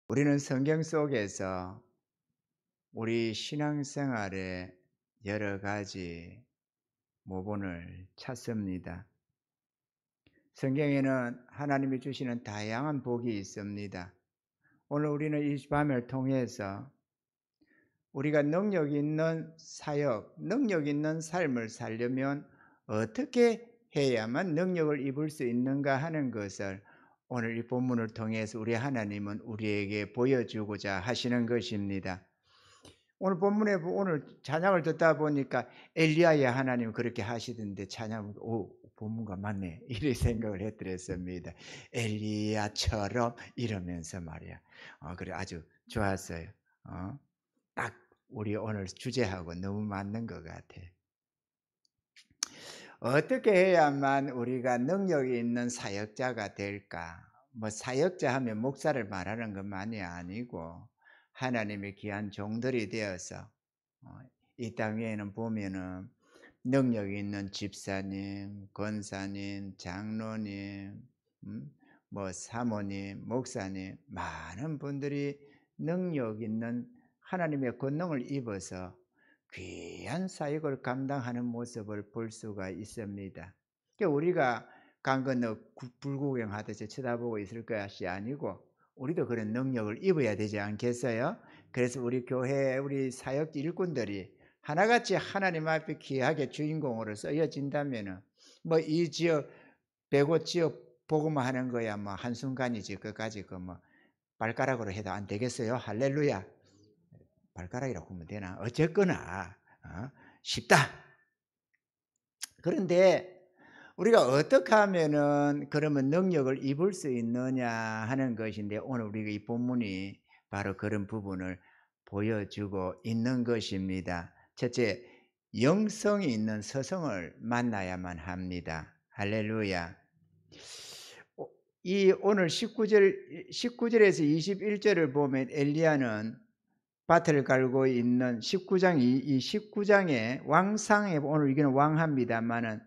우리는 성경 속에서 우리 신앙생활에 여러 가지 모본을 찾습니다. 성경에는 하나님이 주시는 다양한 복이 있습니다. 오늘 우리는 이 밤을 통해서 우리가 능력 있는 사역, 능력 있는 삶을 살려면 어떻게 해야만 능력을 입을 수 있는가 하는 것을 오늘 이 본문을 통해서 우리 하나님은 우리에게 보여주고자 하시는 것입니다. 오늘 본문에 오늘 찬양을 듣다 보니까 엘리야의 하나님 그렇게 하시던데 찬양 본문과 맞네 이렇게 생각을 했더랬습니다. 엘리야처럼 이러면서 말이야. 그래 아주 좋았어요. 딱 우리 오늘 주제하고 너무 맞는 것 같아. 어떻게 해야만 우리가 능력이 있는 사역자가 될까? 뭐 사역자 하면 목사를 말하는 것만이 아니고 하나님의 귀한 종들이 되어서 이 땅 위에는 보면은 능력 있는 집사님, 권사님, 장로님, 뭐 사모님, 목사님 많은 분들이 능력 있는 하나님의 권능을 입어서 귀한 사역을 감당하는 모습을 볼 수가 있습니다. 그러니까 우리가 강 건너 불구경하듯이 쳐다보고 있을 것이 아니고 우리도 그런 능력을 입어야 되지 않겠어요? 그래서 우리 교회 우리 사역 일꾼들이 하나같이 하나님 앞에 귀하게 주인공으로 쓰여진다면은 뭐 이 지역 배고 지역 복음화 하는 거야 뭐 한순간이지 그까지 그 뭐 발가락으로 해도 안 되겠어요? 할렐루야. 발가락이라고 하면 되나? 어쨌거나 쉽다. 그런데 우리가 어떻게 하면은 그러면 능력을 입을 수 있느냐 하는 것인데 오늘 우리가 이 본문이 바로 그런 부분을 보여주고 있는 것입니다. 첫째, 영성이 있는 서성을 만나야만 합니다. 할렐루야. 이 오늘 19절에서 21절을 보면 엘리야는 밭을 갈고 있는 19장 이 19장의 왕상에 오늘 이게는 왕합니다만은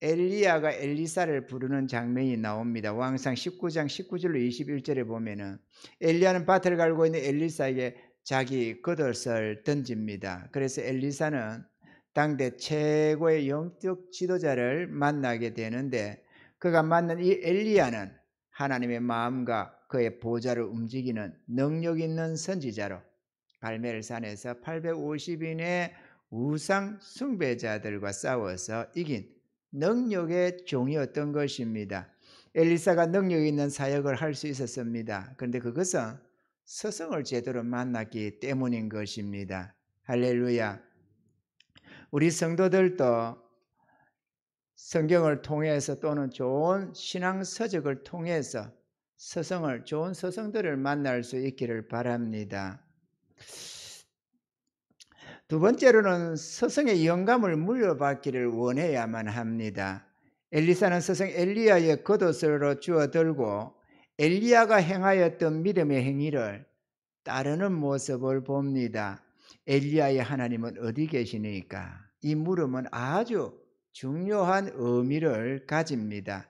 엘리야가 엘리사를 부르는 장면이 나옵니다. 왕상 19장 19절로 21절에 보면은 엘리야는 밭을 갈고 있는 엘리사에게 자기 겉옷을 던집니다. 그래서 엘리사는 당대 최고의 영적 지도자를 만나게 되는데 그가 만난 이 엘리야는 하나님의 마음과 그의 보좌를 움직이는 능력 있는 선지자로 갈멜산에서 850인의 우상 숭배자들과 싸워서 이긴 능력의 종이었던 것입니다. 엘리사가 능력 있는 사역을 할 수 있었습니다. 그런데 그것은 스승을 제대로 만났기 때문인 것입니다. 할렐루야. 우리 성도들도 성경을 통해서 또는 좋은 신앙 서적을 통해서 좋은 스승들을 만날 수 있기를 바랍니다. 두 번째로는 스승의 영감을 물려받기를 원해야만 합니다. 엘리사는 스승 엘리야의 겉옷으로 주워들고 엘리야가 행하였던 믿음의 행위를 따르는 모습을 봅니다. 엘리야의 하나님은 어디 계시니까? 이 물음은 아주 중요한 의미를 가집니다.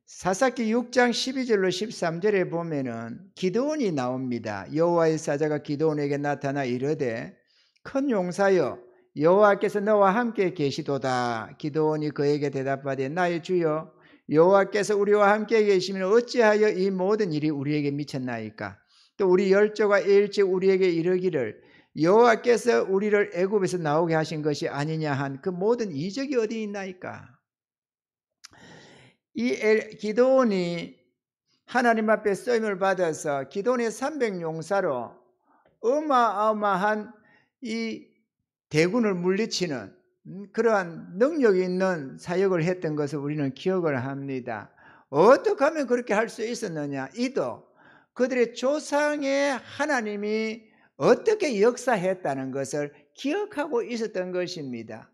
사사기 6장 12절로 13절에 보면은 기드온이 나옵니다. 여호와의 사자가 기드온에게 나타나 이르되 큰 용사여 여호와께서 너와 함께 계시도다. 기드온이 그에게 대답하되 나의 주여 여호와께서 우리와 함께 계시면 어찌하여 이 모든 일이 우리에게 미쳤나이까? 또 우리 열조가 일찍 우리에게 이르기를 여호와께서 우리를 애굽에서 나오게 하신 것이 아니냐 한 그 모든 이적이 어디 있나이까? 이 기드온이 하나님 앞에 쓰임을 받아서 기드온의 300용사로 어마어마한 이 대군을 물리치는 그러한 능력이 있는 사역을 했던 것을 우리는 기억을 합니다. 어떻게 하면 그렇게 할 수 있었느냐? 이도 그들의 조상의 하나님이 어떻게 역사했다는 것을 기억하고 있었던 것입니다.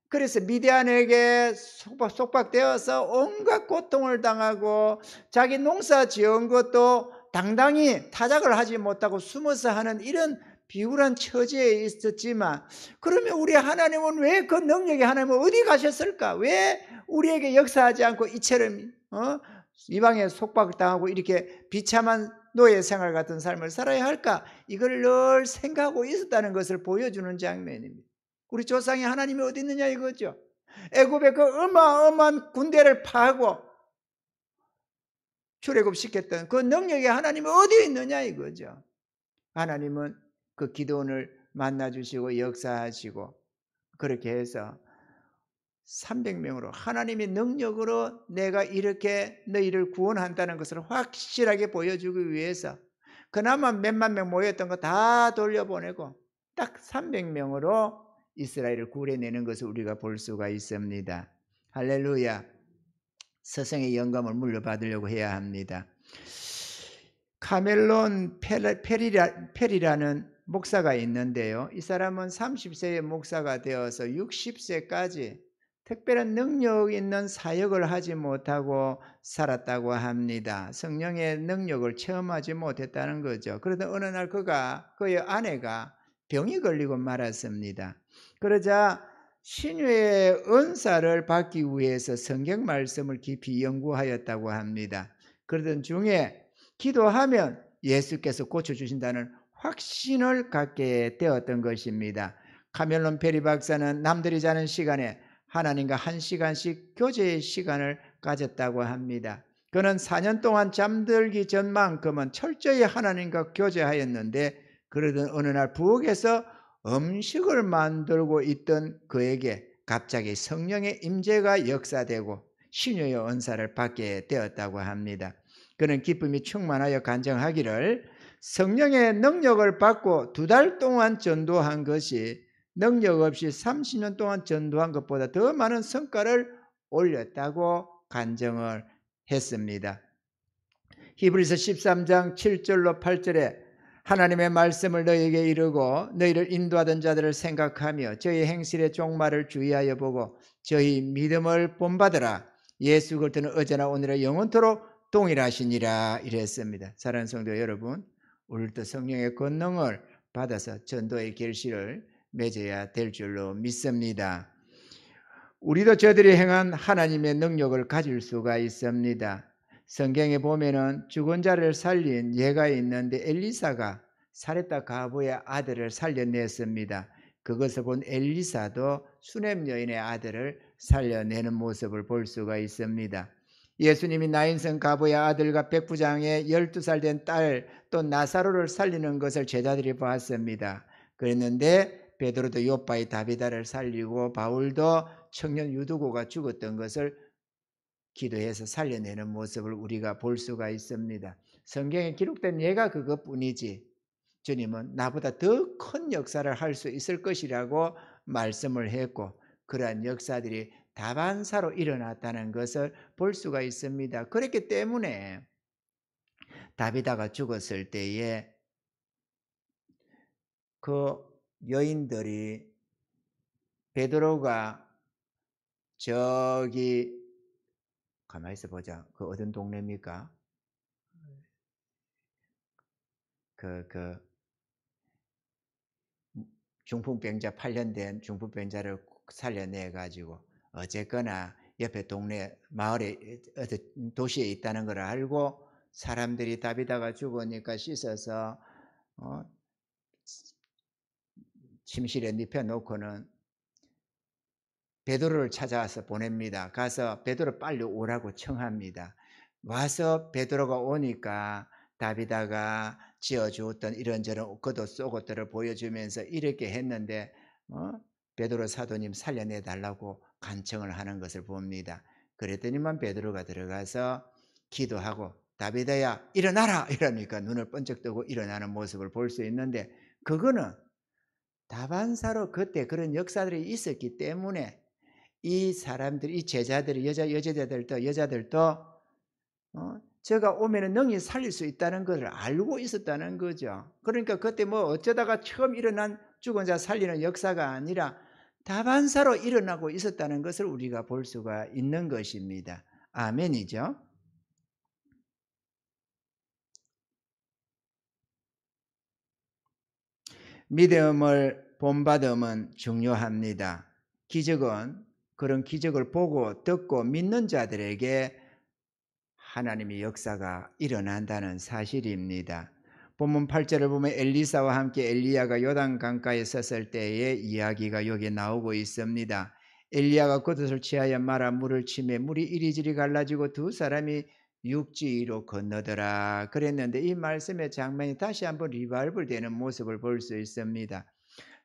그래서 미디안에게 속박되어서 온갖 고통을 당하고 자기 농사 지은 것도 당당히 타작을 하지 못하고 숨어서 하는 이런 비굴한 처지에 있었지만 그러면 우리 하나님은 왜 그 능력의 하나님은 어디 가셨을까? 왜 우리에게 역사하지 않고 이처럼 이방에 속박당하고 이렇게 비참한 노예 생활 같은 삶을 살아야 할까? 이걸 늘 생각하고 있었다는 것을 보여주는 장면입니다. 우리 조상의 하나님이 어디 있느냐 이거죠. 애굽의 그 어마어마한 군대를 파고 출애굽시켰던 그 능력의 하나님이 어디에 있느냐 이거죠. 하나님은 그 기도원을 만나주시고 역사하시고 그렇게 해서 300명으로 하나님의 능력으로 내가 이렇게 너희를 구원한다는 것을 확실하게 보여주기 위해서 그나마 몇만 명 모였던 거 다 돌려보내고 딱 300명으로 이스라엘을 구해내는 것을 우리가 볼 수가 있습니다. 할렐루야. 서성의 영감을 물려받으려고 해야 합니다. 카멜론 페리라는 목사가 있는데요. 이 사람은 30세의 목사가 되어서 60세까지 특별한 능력 있는 사역을 하지 못하고 살았다고 합니다. 성령의 능력을 체험하지 못했다는 거죠. 그러다 어느 날 그의 아내가 병이 걸리고 말았습니다. 그러자 신유의 은사를 받기 위해서 성경 말씀을 깊이 연구하였다고 합니다. 그러던 중에 기도하면 예수께서 고쳐주신다는 확신을 갖게 되었던 것입니다. 카멜론 페리 박사는 남들이 자는 시간에 하나님과 1시간씩 교제의 시간을 가졌다고 합니다. 그는 4년 동안 잠들기 전만큼은 철저히 하나님과 교제하였는데 그러던 어느 날 부엌에서 음식을 만들고 있던 그에게 갑자기 성령의 임재가 역사되고 신유의 은사를 받게 되었다고 합니다. 그는 기쁨이 충만하여 간증하기를 성령의 능력을 받고 2달 동안 전도한 것이 능력 없이 30년 동안 전도한 것보다 더 많은 성과를 올렸다고 간증을 했습니다. 히브리서 13장 7절로 8절에 하나님의 말씀을 너희에게 이르고 너희를 인도하던 자들을 생각하며 저희 행실의 종말을 주의하여 보고 저희 믿음을 본받으라. 예수 그리스도는 어제나 오늘나 영원토록 동일하시니라 이랬습니다. 사랑하는 성도 여러분, 우리도 성령의 권능을 받아서 전도의 결실을 맺어야 될 줄로 믿습니다. 우리도 저들이 행한 하나님의 능력을 가질 수가 있습니다. 성경에 보면은 죽은 자를 살린 예가 있는데 엘리사가 사렙다 과부의 아들을 살려냈습니다. 그것을 본 엘리사도 수넴 여인의 아들을 살려내는 모습을 볼 수가 있습니다. 예수님이 나인성 과부의 아들과 백부장의 12살 된 딸 또 나사로를 살리는 것을 제자들이 봤습니다. 그랬는데 베드로도 요바의 다비다를 살리고 바울도 청년 유두고가 죽었던 것을 기도해서 살려내는 모습을 우리가 볼 수가 있습니다. 성경에 기록된 예가 그것뿐이지 주님은 나보다 더 큰 역사를 할 수 있을 것이라고 말씀을 했고 그러한 역사들이 다반사로 일어났다는 것을 볼 수가 있습니다. 그렇기 때문에 다비다가 죽었을 때에 그 여인들이 베드로가 저기 가만히 있어 보자. 그 어떤 동네입니까? 그 중풍병자 8년 된 중풍병자를 살려내 가지고 어쨌거나 옆에 동네 마을에 도시에 있다는 걸 알고 사람들이 다비다가 죽으니까 씻어서 침실에 눕혀 놓고는 베드로를 찾아와서 보냅니다. 가서 베드로 빨리 오라고 청합니다. 와서 베드로가 오니까 다비다가 지어주었던 이런저런 겉옷 속옷들을 보여주면서 이렇게 했는데 베드로 사도님 살려내달라고 간청을 하는 것을 봅니다. 그랬더니만 베드로가 들어가서 기도하고 다비다야 일어나라 이러니까 눈을 번쩍 뜨고 일어나는 모습을 볼 수 있는데 그거는 다반사로 그때 그런 역사들이 있었기 때문에 이 사람들, 이 제자들이 여자들도 제가 오면은 능히 살릴 수 있다는 것을 알고 있었다는 거죠. 그러니까 그때 뭐 어쩌다가 처음 일어난 죽은 자 살리는 역사가 아니라 다반사로 일어나고 있었다는 것을 우리가 볼 수가 있는 것입니다. 아멘이죠. 믿음을 본받음은 중요합니다. 기적은 그런 기적을 보고 듣고 믿는 자들에게 하나님의 역사가 일어난다는 사실입니다. 본문 8절을 보면 엘리사와 함께 엘리야가 요단 강가에 섰을 때의 이야기가 여기에 나오고 있습니다. 엘리야가 겉옷을 취하여 말아 물을 치매 물이 이리저리 갈라지고 두 사람이 육지로 건너더라 그랬는데, 이 말씀의 장면이 다시 한번 리바이벌 되는 모습을 볼 수 있습니다.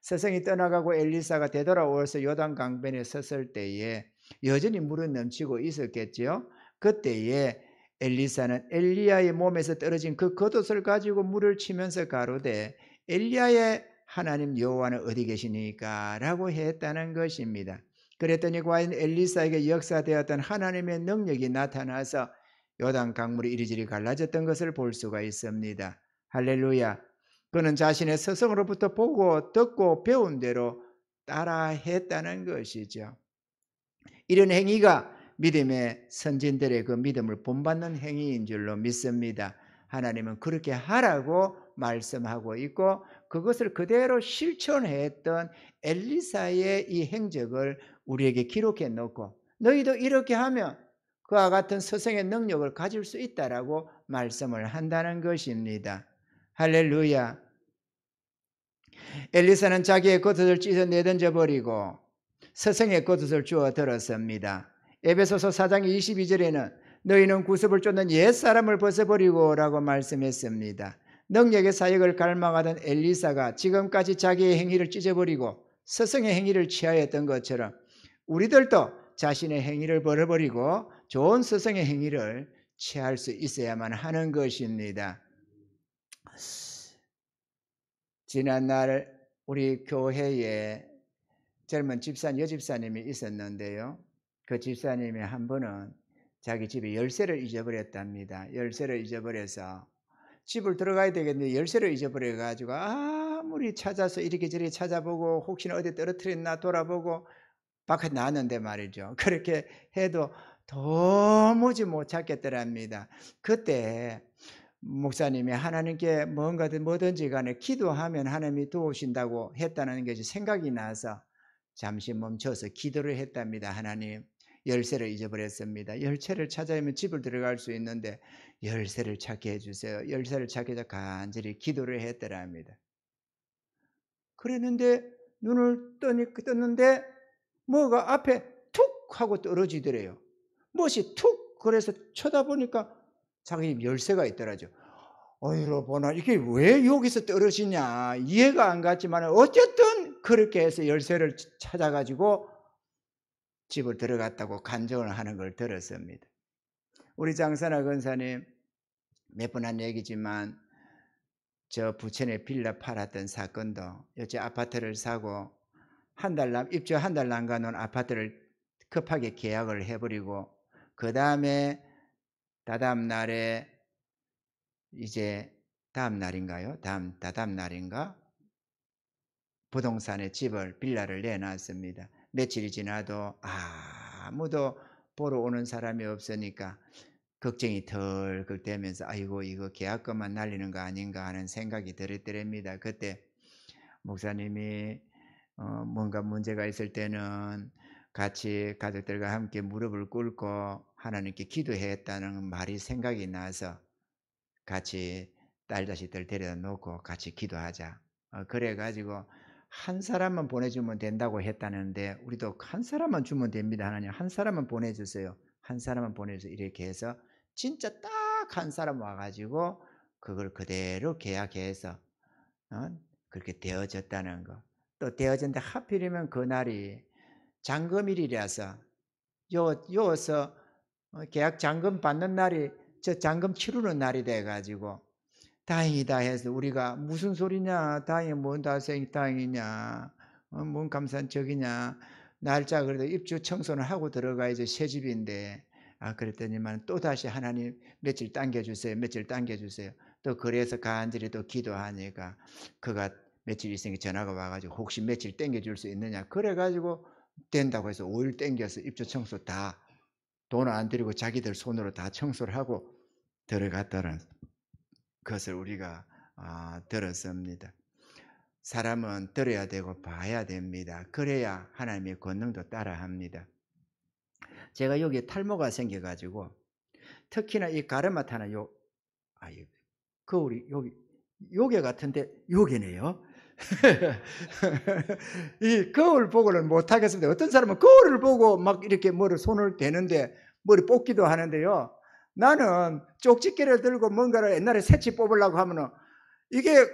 스승이 떠나가고 엘리사가 되돌아와서 요단 강변에 섰을 때에 여전히 물은 넘치고 있었겠죠. 그때에 엘리사는 엘리야의 몸에서 떨어진 그 겉옷을 가지고 물을 치면서 가로되 엘리야의 하나님 여호와는 어디 계시니까 라고 했다는 것입니다. 그랬더니 과연 엘리사에게 역사되었던 하나님의 능력이 나타나서 요단 강물이 이리저리 갈라졌던 것을 볼 수가 있습니다. 할렐루야. 그는 자신의 스승으로부터 보고 듣고 배운 대로 따라 했다는 것이죠. 이런 행위가 믿음의 선진들의 그 믿음을 본받는 행위인 줄로 믿습니다. 하나님은 그렇게 하라고 말씀하고 있고 그것을 그대로 실천했던 엘리사의 이 행적을 우리에게 기록해 놓고 너희도 이렇게 하면 그와 같은 스승의 능력을 가질 수 있다라고 말씀을 한다는 것입니다. 할렐루야. 엘리사는 자기의 겉옷을 찢어 내던져 버리고 스승의 겉옷을 주워 들었습니다. 에베소서 4장 22절에는 너희는 구습을 쫓는 옛사람을 벗어버리고 라고 말씀했습니다. 능력의 사역을 갈망하던 엘리사가 지금까지 자기의 행위를 찢어버리고 스승의 행위를 취하였던 것처럼 우리들도 자신의 행위를 버려버리고 좋은 스승의 행위를 취할 수 있어야만 하는 것입니다. 지난날 우리 교회에 젊은 여집사님이 있었는데요. 그 집사님이 한 번은 자기 집에 열쇠를 잊어버렸답니다. 열쇠를 잊어버려서 집을 들어가야 되겠는데 열쇠를 잊어버려 가지고 아무리 찾아서 이렇게 저렇게 찾아보고 혹시나 어디 떨어뜨렸나 돌아보고 밖에 나왔는데 말이죠. 그렇게 해도 도무지 못 찾겠더랍니다. 그때 목사님이 하나님께 뭐든지 간에 기도하면 하나님이 도우신다고 했다는 것이 생각이 나서 잠시 멈춰서 기도를 했답니다. 하나님, 열쇠를 잊어버렸습니다. 열쇠를 찾아야면 집을 들어갈 수 있는데 열쇠를 찾게 해주세요. 열쇠를 찾게 해서 간절히 기도를 했더랍니다. 그랬는데 눈을 떴는데 뭐가 앞에 툭 하고 떨어지더래요. 무엇이 툭 그래서 쳐다보니까 자기 열쇠가 있더라죠. 어이로 보나 이게 왜 여기서 떨어지냐 이해가 안 갔지만 어쨌든 그렇게 해서 열쇠를 찾아가지고 집을 들어갔다고 간증을 하는 걸 들었습니다. 우리 장사나 권사님 몇 번 한 얘기지만 저 부천에 빌라 팔았던 사건도 여기 아파트를 사고 입주 한 달 남겨 놓은 아파트를 급하게 계약을 해버리고 그 다음에 다다음 날에 이제 다음 날인가요? 다다음 날인가? 부동산에 빌라를 내놨습니다. 며칠이 지나도 아무도 보러 오는 사람이 없으니까 걱정이 덜컥 되면서 아이고 이거 계약금만 날리는 거 아닌가 하는 생각이 들었더랍니다. 그때 목사님이 뭔가 문제가 있을 때는 같이 가족들과 함께 무릎을 꿇고 하나님께 기도했다는 말이 생각이 나서 같이 딸 자식들 데려다 놓고 같이 기도하자. 그래가지고 한 사람만 보내주면 된다고 했다는데 우리도 한 사람만 주면 됩니다. 하나님 한 사람만 보내주세요. 한 사람만 보내주세요. 이렇게 해서 진짜 딱 한 사람 와가지고 그걸 그대로 계약해서 그렇게 되어졌다는 거. 또 되어졌는데 하필이면 그날이 잔금일이라서 요서 계약 잔금 받는 날이 저 잔금 치르는 날이 돼가지고 다행이다 해서 우리가 무슨 소리냐 다행이 뭔 다행이냐 뭔 감사한 척이냐 날짜 그래도 입주 청소는 하고 들어가야지 새 집인데 그랬더니만 또 다시 하나님 며칠 당겨주세요 며칠 당겨주세요 또 그래서 간절히 또 기도하니까 그가 며칠 있으니까 전화가 와가지고 혹시 며칠 당겨줄 수 있느냐 그래가지고 된다고 해서 5일 당겨서 입주 청소 다 돈 안 들이고 자기들 손으로 다 청소를 하고 들어갔다는 것을 우리가 들었습니다. 사람은 들어야 되고 봐야 됩니다. 그래야 하나님의 권능도 따라합니다. 제가 여기 탈모가 생겨가지고 특히나 이 가르마타는 거울이 요게 같은데 요게네요. 이 거울 보고는 못 하겠습니다. 어떤 사람은 거울을 보고 막 이렇게 손을 대는데 머리 뽑기도 하는데요. 나는 쪽집게를 들고 뭔가를 옛날에 새치 뽑으려고 하면은 이게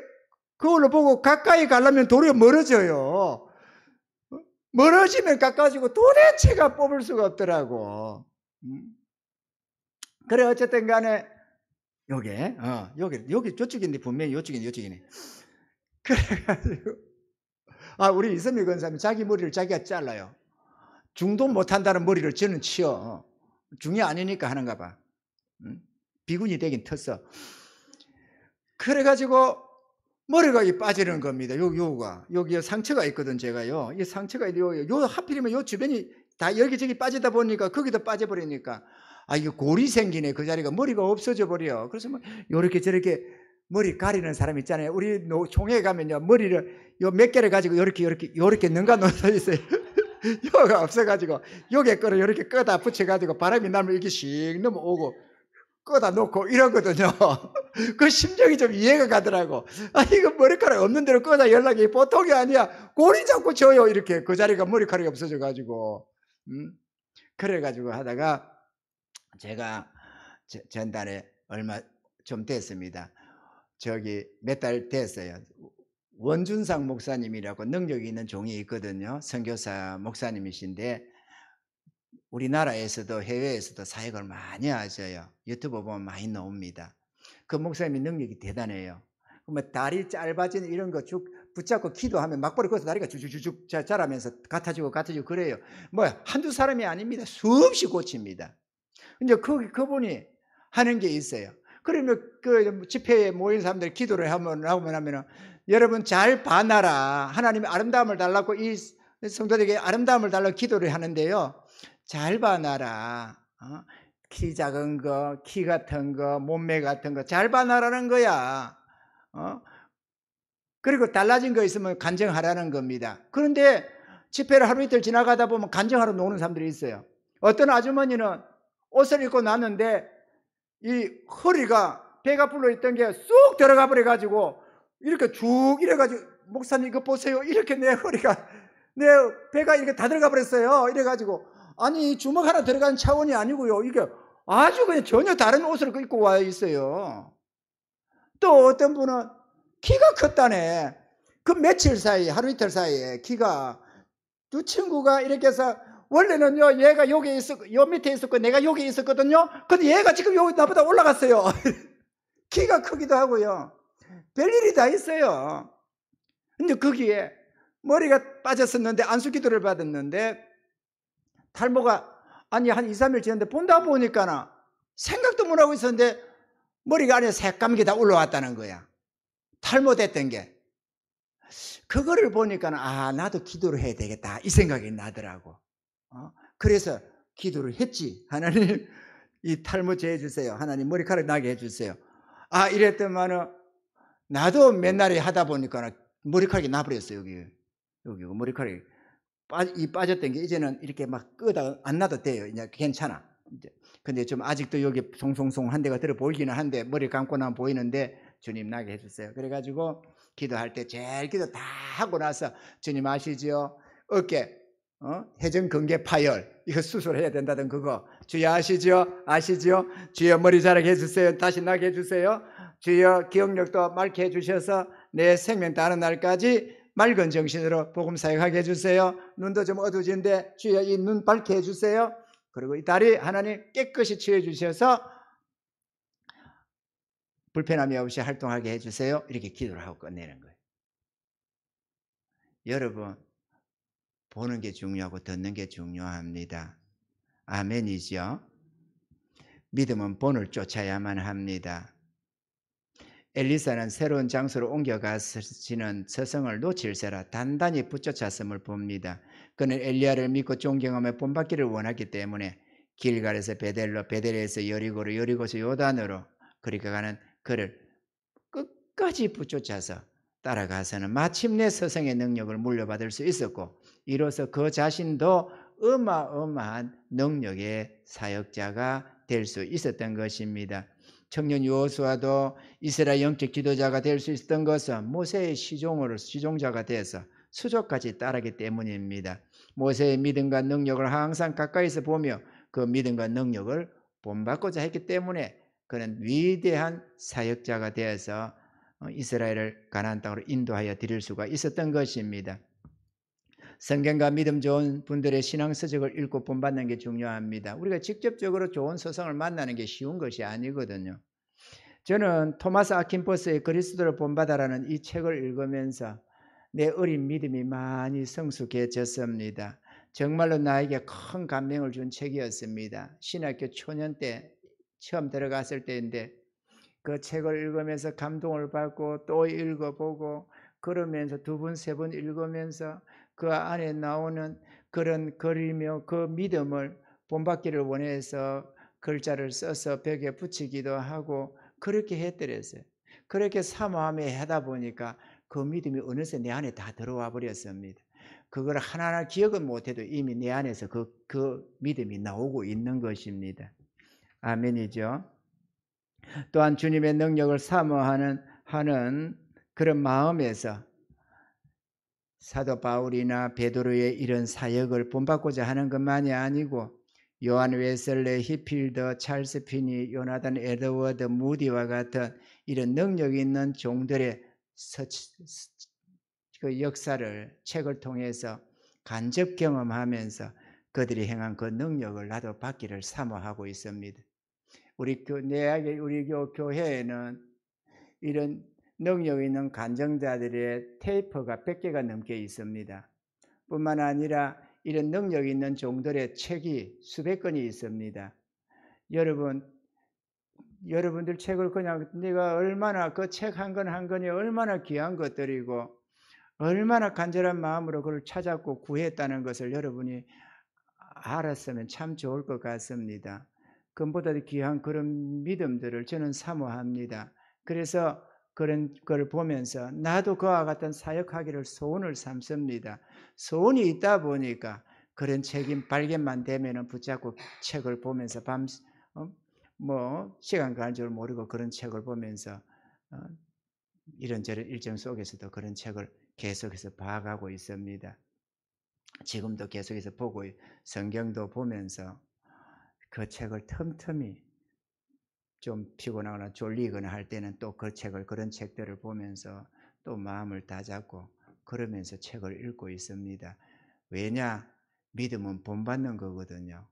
거울로 보고 가까이 가려면 도리어 멀어져요. 멀어지면 가까워지고 도대체가 뽑을 수가 없더라고. 그래 어쨌든 간에 여기 저쪽인데 분명히 요쪽이네. 그래가지고 우리 이선미 권사님 자기 머리를 자기가 잘라요. 중도 못한다는 머리를 저는 치어. 중이 아니니까 하는가 봐. 비군이 되긴 텄어. 그래가지고 머리가 빠지는 겁니다. 요가 여기 상처가 있거든 제가요. 이 상처가 요 하필이면 요 주변이 다 여기저기 빠지다 보니까 거기도 빠져버리니까 이게 골이 생기네. 그 자리가 머리가 없어져 버려. 그래서 뭐 요렇게 저렇게 머리 가리는 사람 있잖아요. 우리 총회 가면요 머리를 요 몇 개를 가지고 요렇게 능가 놓여 있어요. 요가 없어가지고 요게 거를 요렇게 꺼다 붙여가지고 바람이 나면 이렇게 씩 넘어오고 꺼다 놓고 이러거든요. 그 심정이 좀 이해가 가더라고. 이거 머리카락 없는 대로 꺼다 연락이 보통이 아니야. 골이 자꾸 져요. 이렇게 그 자리가 머리카락이 없어져가지고. 그래가지고 하다가 제가 전달에 얼마 좀 됐습니다. 저기 몇 달 됐어요. 원준상 목사님이라고 능력이 있는 종이 있거든요. 선교사 목사님이신데 우리나라에서도 해외에서도 사역을 많이 하셔요. 유튜브 보면 많이 나옵니다. 그 목사님이 능력이 대단해요. 다리 짧아지는 이런 거 쭉 붙잡고 기도하면 막벌이 거기서 다리가 쭉쭉쭉 자라면서 같아지고 그래요. 한두 사람이 아닙니다. 수없이 고칩니다. 근데 그분이 하는 게 있어요. 그러면 그 집회에 모인 사람들이 기도를 하면 여러분 잘 봐놔라. 하나님이 아름다움을 달라고 이 성도들에게 아름다움을 달라고 기도를 하는데요. 잘 봐놔라. 키 작은 거, 키 같은 거, 몸매 같은 거 잘 봐놔라는 거야. 그리고 달라진 거 있으면 간증하라는 겁니다. 그런데 집회를 하루 이틀 지나가다 보면 간증하러 노는 사람들이 있어요. 어떤 아주머니는 옷을 입고 났는데 이 허리가 배가 불러 있던 게 쑥 들어가 버려 가지고 이렇게 쭉 이래 가지고 목사님 이거 보세요. 이렇게 내 허리가 내 배가 이렇게 다 들어가 버렸어요. 이래 가지고 아니 주먹 하나 들어간 차원이 아니고요. 이게 아주 그냥 전혀 다른 옷을 입고 와 있어요. 또 어떤 분은 키가 컸다네. 그 며칠 사이에 하루 이틀 사이에 키가 두 친구가 이렇게 해서 원래는요 얘가 여기 요 밑에 있었고 내가 여기 있었거든요. 근데 얘가 지금 여기 나보다 올라갔어요. 키가 크기도 하고요. 별일이 다 있어요. 근데 거기에 머리가 빠졌었는데 안수기도를 받았는데 탈모가 한 2, 3일 지났는데 본다 보니까 생각도 못하고 있었는데 머리가 안에 새까맣게 다 올라왔다는 거야. 탈모됐던 게. 그거를 보니까 나도 기도를 해야 되겠다 이 생각이 나더라고. 그래서 기도를 했지. 하나님 이 탈모 제해주세요. 하나님 머리카락 나게 해주세요. 이랬더만은 나도 맨날에 하다 보니까 머리카락이 나버렸어요. 여기 머리카락이 빠졌던 게 이제는 이렇게 막 끄다 안 나도 돼요. 이제 괜찮아. 근데 좀 아직도 여기 송송송 한 대가 들어 보이기는 한데 머리 감고 나면 보이는데 주님 나게 해주세요. 그래가지고 기도할 때 제일 기도 다 하고 나서 주님 아시죠? 어깨 회전근개 파열 이거 수술해야 된다던 그거 주여 아시죠? 주여 머리 자라게 해주세요. 다시 나게 해주세요. 주여 기억력도 맑게 해주셔서 내 생명 다른 날까지 맑은 정신으로 복음 사역하게 해주세요. 눈도 좀 어두워진데 주여 이 눈 밝게 해주세요. 그리고 이 다리 하나님 깨끗이 치워주셔서 불편함이 없이 활동하게 해주세요. 이렇게 기도를 하고 끝내는 거예요. 여러분 보는 게 중요하고 듣는 게 중요합니다. 아멘이죠. 믿음은 본을 쫓아야만 합니다. 엘리사는 새로운 장소로 옮겨가시는 서성을 놓칠세라 단단히 붙여찼음을 봅니다. 그는 엘리야를 믿고 존경하며 본받기를 원하기 때문에 길갈에서 베델로, 베델에서 여리고로, 여리고에서 요단으로 그렇게 가는 그를 끝까지 붙여차서 따라가서는 마침내 서성의 능력을 물려받을 수 있었고 이로써 그 자신도 어마어마한 능력의 사역자가 될 수 있었던 것입니다. 청년 여호수아도 이스라엘 영적 지도자가 될 수 있었던 것은 모세의 시종자가 돼서 수족까지 따르기 때문입니다. 모세의 믿음과 능력을 항상 가까이서 보며 그 믿음과 능력을 본받고자 했기 때문에 그는 위대한 사역자가 되어서 이스라엘을 가나안 땅으로 인도하여 드릴 수가 있었던 것입니다. 성경과 믿음 좋은 분들의 신앙 서적을 읽고 본받는 게 중요합니다. 우리가 직접적으로 좋은 서성을 만나는 게 쉬운 것이 아니거든요. 저는 토마스 아킨포스의 그리스도를 본받아라는 이 책을 읽으면서 내 어린 믿음이 많이 성숙해졌습니다. 정말로 나에게 큰 감명을 준 책이었습니다. 신학교 초년 때 처음 들어갔을 때인데 그 책을 읽으면서 감동을 받고 또 읽어보고 그러면서 두 번, 세 번 읽으면서 그 안에 나오는 그런 글이며 그 믿음을 본받기를 원해서 글자를 써서 벽에 붙이기도 하고 그렇게 했더랬어요. 그렇게 사모하며 하다 보니까 그 믿음이 어느새 내 안에 다 들어와 버렸습니다. 그걸 하나하나 기억은 못해도 이미 내 안에서 그 믿음이 나오고 있는 것입니다. 아멘이죠. 또한 주님의 능력을 사모하는 그런 마음에서 사도 바울이나 베드로의 이런 사역을 본받고자 하는 것만이 아니고 요한 웨슬레, 히필더, 찰스 피니, 요나단 에드워드 무디와 같은 이런 능력 있는 종들의 그 역사를 책을 통해서 간접 경험하면서 그들이 행한 그 능력을 나도 받기를 사모하고 있습니다. 우리 교회에는 이런 능력 있는 간증자들의 테이프가 100개가 넘게 있습니다. 뿐만 아니라 이런 능력 있는 종들의 책이 수백 건이 있습니다. 여러분들 책을 그냥 내가 얼마나 그 책 한 권 한 권이 얼마나 귀한 것들이고 얼마나 간절한 마음으로 그걸 찾았고 구했다는 것을 여러분이 알았으면 참 좋을 것 같습니다. 그보다도 귀한 그런 믿음들을 저는 사모합니다. 그래서 그런 걸 보면서 나도 그와 같은 사역하기를 소원을 삼습니다. 소원이 있다 보니까 그런 책임 발견만 되면은 붙잡고 책을 보면서 시간 가는 줄 모르고 그런 책을 보면서 이런저런 일정 속에서도 그런 책을 계속해서 봐가고 있습니다. 지금도 계속해서 보고 성경도 보면서 그 책을 틈틈이 좀 피곤하거나 졸리거나 할 때는 또 그런 책들을 보면서 또 마음을 다잡고 그러면서 책을 읽고 있습니다. 왜냐? 믿음은 본받는 거거든요.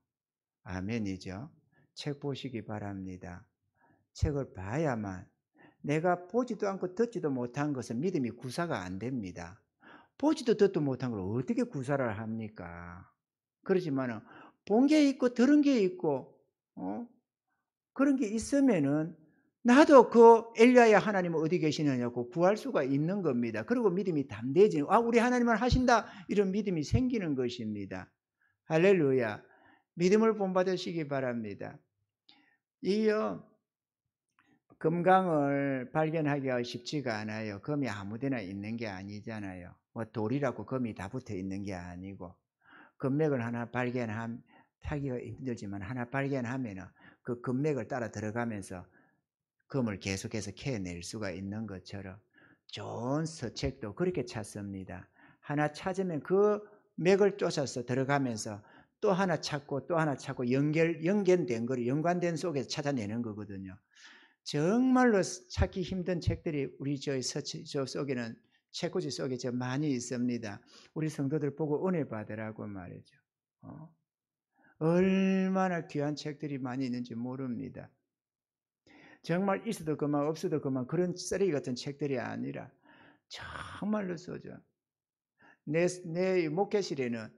아멘이죠. 책 보시기 바랍니다. 책을 봐야만 내가 보지도 않고 듣지도 못한 것은 믿음이 구사가 안 됩니다. 보지도 듣도 못한 걸 어떻게 구사를 합니까? 그렇지만은 본 게 있고 들은 게 있고 그런 게 있으면은 나도 그 엘리야의 하나님은 어디 계시느냐고 구할 수가 있는 겁니다. 그리고 믿음이 담대해지는 우리 하나님은 하신다 이런 믿음이 생기는 것입니다. 할렐루야. 믿음을 본받으시기 바랍니다. 이요 금강을 발견하기가 쉽지가 않아요. 금이 아무데나 있는 게 아니잖아요. 돌이라고 금이 다 붙어 있는 게 아니고 금맥을 하나 타기가 힘들지만 하나 발견하면은 그 금맥을 따라 들어가면서 금을 계속해서 캐낼 수가 있는 것처럼 좋은 서책도 그렇게 찾습니다. 하나 찾으면 그 맥을 쫓아서 들어가면서 또 하나 찾고 또 하나 찾고 연관된 거를 연관된 속에서 찾아내는 거거든요. 정말로 찾기 힘든 책들이 우리 저 속에는 책꽂이 속에 저 많이 있습니다. 우리 성도들 보고 은혜 받으라고 말이죠. 얼마나 귀한 책들이 많이 있는지 모릅니다. 정말 있어도 그만 없어도 그만 그런 쓰레기 같은 책들이 아니라 정말로 소중. 내 목회실에는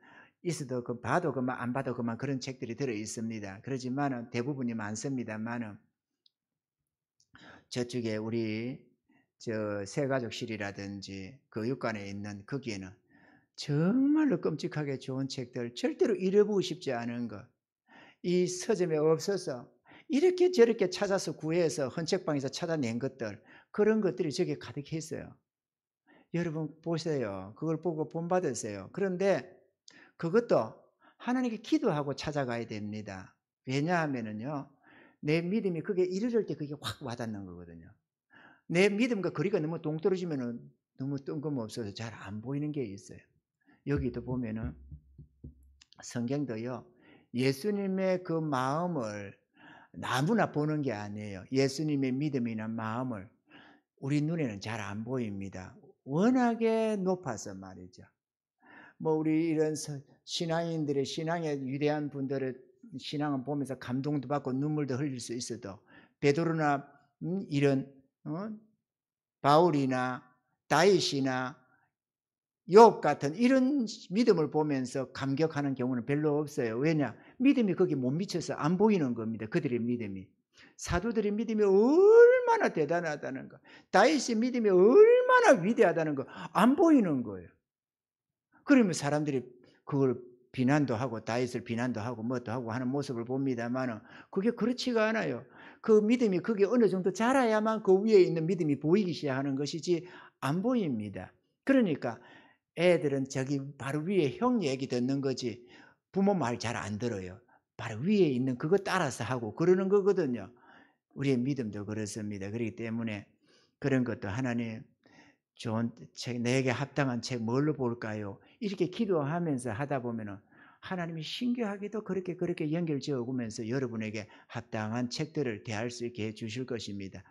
있어도 봐도 그만 안 봐도 그만 그런 책들이 들어 있습니다. 그렇지만은 대부분이 많습니다만은 저쪽에 우리 새가족실이라든지 교육관에 있는 거기에는 정말로 끔찍하게 좋은 책들 절대로 잃어보고 싶지 않은 것. 이 서점에 없어서 이렇게 저렇게 찾아서 구해서 헌책방에서 찾아낸 것들 그런 것들이 저기에 가득했어요. 여러분 보세요. 그걸 보고 본받으세요. 그런데 그것도 하나님께 기도하고 찾아가야 됩니다. 왜냐하면은요. 내 믿음이 그게 이르를 때 그게 확 와닿는 거거든요. 내 믿음과 거리가 너무 동떨어지면은 너무 뜬금없어서 잘 안 보이는 게 있어요. 여기도 보면은 성경도요. 예수님의 그 마음을 아무나 보는 게 아니에요. 예수님의 믿음이나 마음을 우리 눈에는 잘 안 보입니다. 워낙에 높아서 말이죠. 뭐 우리 이런 신앙인들의 신앙의 위대한 분들의 신앙을 보면서 감동도 받고 눈물도 흘릴 수 있어도 베드로나 이런 바울이나 다윗이나 욥 같은 이런 믿음을 보면서 감격하는 경우는 별로 없어요. 왜냐? 믿음이 거기 못 미쳐서 안 보이는 겁니다. 그들의 믿음이. 사도들의 믿음이 얼마나 대단하다는 거. 다윗의 믿음이 얼마나 위대하다는 거 안 보이는 거예요. 그러면 사람들이 그걸 비난도 하고 다윗을 비난도 하고 뭣도 하고 하는 모습을 봅니다마는 그게 그렇지가 않아요. 그 믿음이 그게 어느 정도 자라야만 그 위에 있는 믿음이 보이기 시작하는 것이지 안 보입니다. 그러니까 애들은 저기 바로 위에 형 얘기 듣는 거지 부모 말 잘 안 들어요. 바로 위에 있는 그거 따라서 하고 그러는 거거든요. 우리의 믿음도 그렇습니다. 그렇기 때문에 그런 것도 하나님 좋은 책, 내게 합당한 책 뭘로 볼까요? 이렇게 기도하면서 하다 보면은 하나님이 신기하게도 그렇게 연결 지어 오면서 여러분에게 합당한 책들을 대할 수 있게 해 주실 것입니다.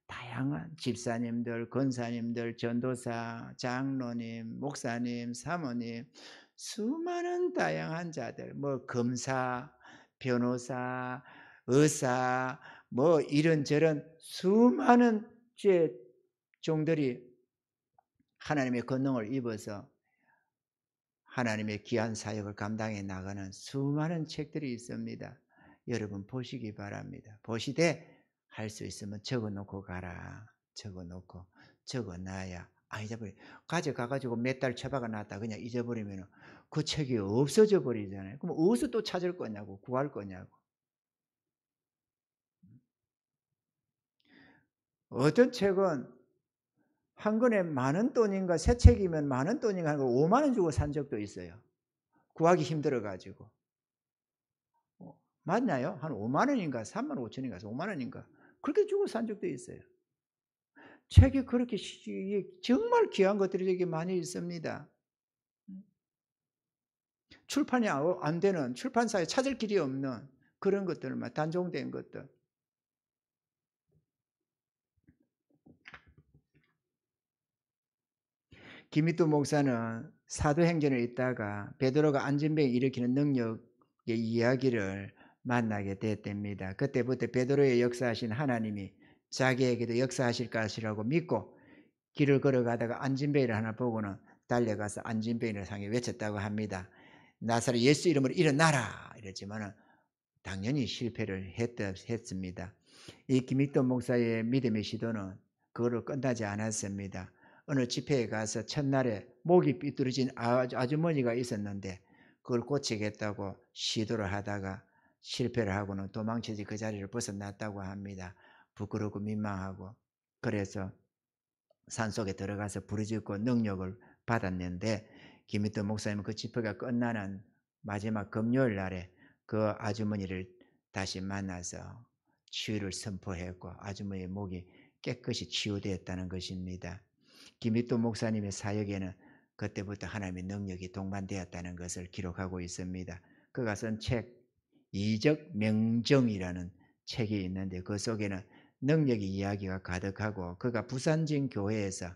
다양한 집사님들, 권사님들, 전도사, 장로님, 목사님, 사모님, 수많은 다양한 자들, 뭐 검사, 변호사, 의사, 뭐 이런저런 수많은 죄 종들이 하나님의 권능을 입어서 하나님의 귀한 사역을 감당해 나가는 수많은 책들이 있습니다. 여러분 보시기 바랍니다. 보시되 할 수 있으면 적어 놓고 가라. 적어 놓고 적어 놔야 안 잊어버려. 가져가 가지고 몇 달 처박아 놨다 그냥 잊어버리면 그 책이 없어져 버리잖아요. 그럼 어디서 또 찾을 거냐고 구할 거냐고. 어떤 책은 한 권에 10,000원 돈인가 새 책이면 10,000원 돈인가 하는 걸 50,000원 주고 산 적도 있어요. 구하기 힘들어 가지고. 맞나요? 한 5만 원인가 3만 5천인가 5만 원인가 그렇게 주고 산 적도 있어요. 책이 그렇게 정말 귀한 것들이 되게 많이 있습니다. 출판이 안 되는 출판사에 찾을 길이 없는 그런 것들만 단종된 것들. 김익두 목사는 사도행전에 있다가 베드로가 안진병 일으키는 능력의 이야기를 만나게 됐답니다. 그때부터 베드로의 역사하신 하나님이 자기에게도 역사하실 것이라고 믿고 길을 걸어가다가 안진뱅이를 하나 보고는 달려가서 안진뱅이를 향해 외쳤다고 합니다. 나사렛 예수 이름으로 일어나라 이랬지만은 당연히 실패를 했습니다. 이 김익돈 목사의 믿음의 시도는 그거로 끝나지 않았습니다. 어느 집회에 가서 첫날에 목이 삐뚤어진 아주머니가 있었는데 그걸 고치겠다고 시도를 하다가 실패를 하고는 도망치지 그 자리를 벗어났다고 합니다. 부끄럽고 민망하고. 그래서 산속에 들어가서 부르짖고 능력을 받았는데 김익돈 목사님은 그 집회가 끝나는 마지막 금요일 날에 그 아주머니를 다시 만나서 치유를 선포했고 아주머니의 목이 깨끗이 치유되었다는 것입니다. 김익돈 목사님의 사역에는 그때부터 하나님의 능력이 동반되었다는 것을 기록하고 있습니다. 그가 쓴 책 이적 명정이라는 책이 있는데 그 속에는 능력의 이야기가 가득하고 그가 부산진 교회에서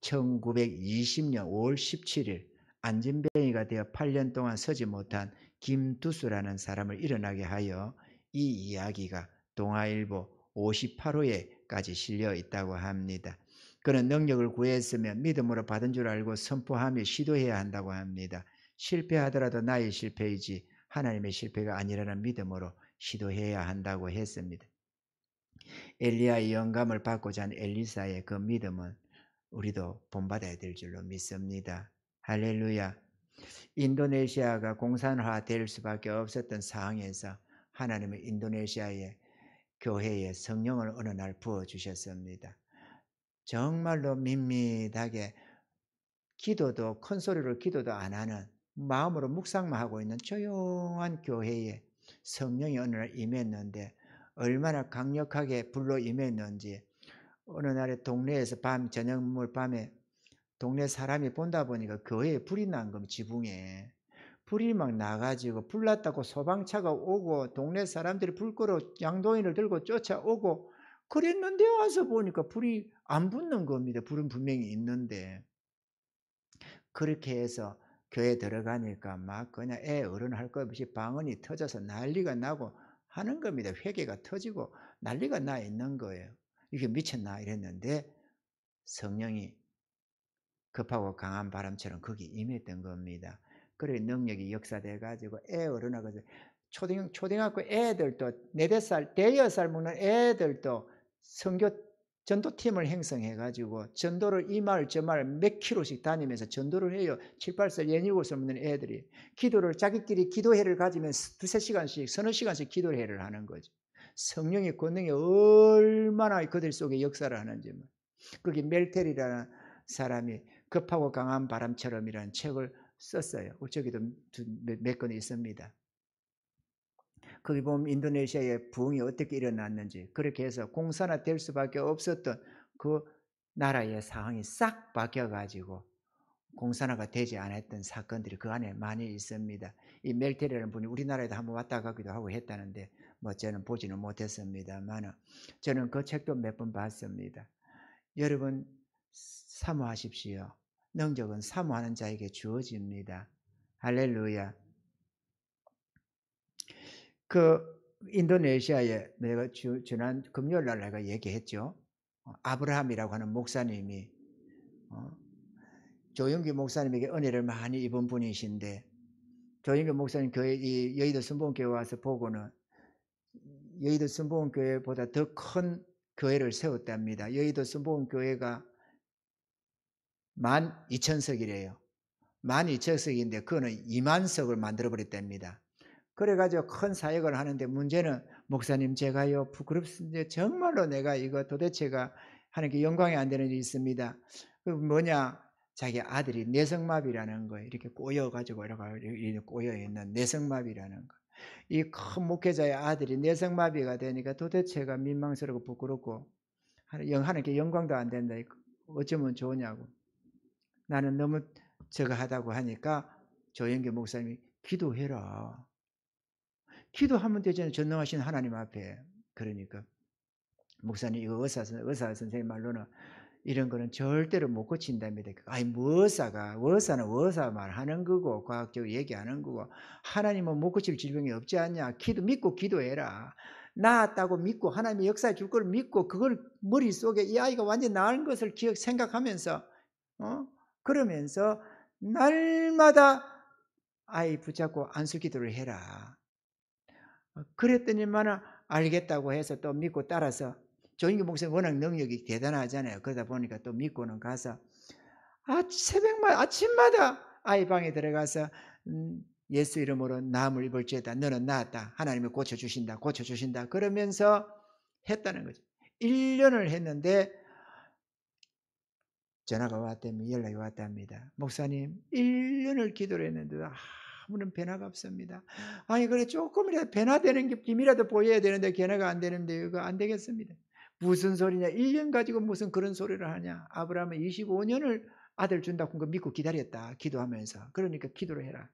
1920년 5월 17일 안진뱅이가 되어 8년 동안 서지 못한 김두수라는 사람을 일어나게 하여 이 이야기가 동아일보 58호에까지 실려 있다고 합니다. 그는 능력을 구했으면 믿음으로 받은 줄 알고 선포하며 시도해야 한다고 합니다. 실패하더라도 나의 실패이지 하나님의 실패가 아니라는 믿음으로 시도해야 한다고 했습니다. 엘리야의 영감을 받고자 한 엘리사의 그 믿음은 우리도 본받아야 될 줄로 믿습니다. 할렐루야. 인도네시아가 공산화될 수밖에 없었던 상황에서 하나님은 인도네시아의 교회에 성령을 어느 날 부어주셨습니다. 정말로 밋밋하게 기도도 큰 소리로 기도도 안 하는 마음으로 묵상만 하고 있는 조용한 교회에 성령이 어느 날 임했는데 얼마나 강력하게 불로 임했는지. 어느 날에 동네에서 저녁물 밤에 동네 사람이 본다 보니까 교회에 불이 난 겁니다, 지붕에. 불이 막 나 가지고 불 났다고 소방차가 오고 동네 사람들이 불 끄러 양동이를 들고 쫓아오고 그랬는데 와서 보니까 불이 안 붙는 겁니다. 불은 분명히 있는데. 그렇게 해서 교회 들어가니까 막 그냥 애 어른할 것 없이 방언이 터져서 난리가 나고 하는 겁니다. 회개가 터지고 난리가 나 있는 거예요. 이게 미쳤나 이랬는데 성령이 급하고 강한 바람처럼 거기 임했던 겁니다. 그래 능력이 역사돼 가지고 애 어른하고 초등학교 애들도 4-5살, 대여섯 살 먹는 애들도 선교 전도팀을 형성해 가지고 전도를 이 마을 저 마을 몇 킬로씩 다니면서 전도를 해요. 7-8살, 6-7살 먹는 애들이. 기도를 자기끼리 기도회를 가지면서 2-3시간씩 서너 시간씩 기도회를 하는 거죠. 성령의 권능이 얼마나 그들 속에 역사를 하는지. 거기 멜텔이라는 사람이 급하고 강한 바람처럼이라는 책을 썼어요. 저기도 몇 권 있습니다. 거기 보면 인도네시아의 부흥이 어떻게 일어났는지 그렇게 해서 공산화 될 수밖에 없었던 그 나라의 상황이 싹 바뀌어가지고 공산화가 되지 않았던 사건들이 그 안에 많이 있습니다. 이 멜테리라는 분이 우리나라에도 한번 왔다 가기도 하고 했다는데 뭐 저는 보지는 못했습니다만 저는 그 책도 몇 번 봤습니다. 여러분 사모하십시오. 능력은 사모하는 자에게 주어집니다. 할렐루야. 그 인도네시아에 내가 지난 금요일 날 내가 얘기했죠. 아브라함이라고 하는 목사님이 어, 조영기 목사님에게 은혜를 많이 입은 분이신데 조영기 목사님 교회 이 여의도 순복음교회 와서 보고는 여의도 순복음교회보다 더 큰 교회를 세웠답니다. 여의도 순복음교회가 12,000석이래요. 12,000석인데 그거는 2만 석을 만들어 버렸답니다. 그래 가지고 큰 사역을 하는데 문제는 목사님 제가요 부끄럽습니다. 정말로 내가 이거 도대체가 하나님께 영광이 안 되는 일이 있습니다. 그 뭐냐 자기 아들이 뇌성마비라는 거예요. 이렇게 꼬여 가지고 이렇게 꼬여 있는 뇌성마비라는 거. 이 큰 목회자의 아들이 뇌성마비가 되니까 도대체가 민망스럽고 부끄럽고 하나님께 영광도 안 된다. 어쩌면 좋으냐고. 나는 너무 저거 하다고 하니까 조영기 목사님이 기도해라. 기도하면 되잖아요. 전능하신 하나님 앞에. 그러니까 목사님 이거 의사 선생님 말로는 이런 거는 절대로 못 고친답니다. 아니 뭐 의사는 의사 말하는 거고 과학적으로 얘기하는 거고 하나님은 못 고칠 질병이 없지 않냐. 믿고 기도해라. 나았다고 믿고 하나님의 역사해 줄 걸 믿고 그걸 머릿속에 이 아이가 완전히 나은 것을 생각하면서 그러면서 날마다 아이 붙잡고 안수 기도를 해라. 그랬더니만 알겠다고 해서 또 믿고 따라서 조인규 목사님 워낙 능력이 대단하잖아요. 그러다 보니까 또 믿고는 가서 새벽마다 아침마다 아이 방에 들어가서 예수 이름으로 나음을 입을지어다 너는 나았다. 하나님이 고쳐주신다. 그러면서 했다는 거죠. 1년을 했는데 전화가 왔답니다. 연락이 왔답니다. 목사님 1년을 기도를 했는데도 아무런 변화가 없습니다. 아니 그래 조금이라도 변화되는 게 힘이라도 보여야 되는데 변화가 안 되는데 이거 안 되겠습니다. 무슨 소리냐. 1년 가지고 무슨 그런 소리를 하냐. 아브라함은 25년을 아들 준다고 그거 믿고 기다렸다. 기도하면서. 그러니까 기도를 해라.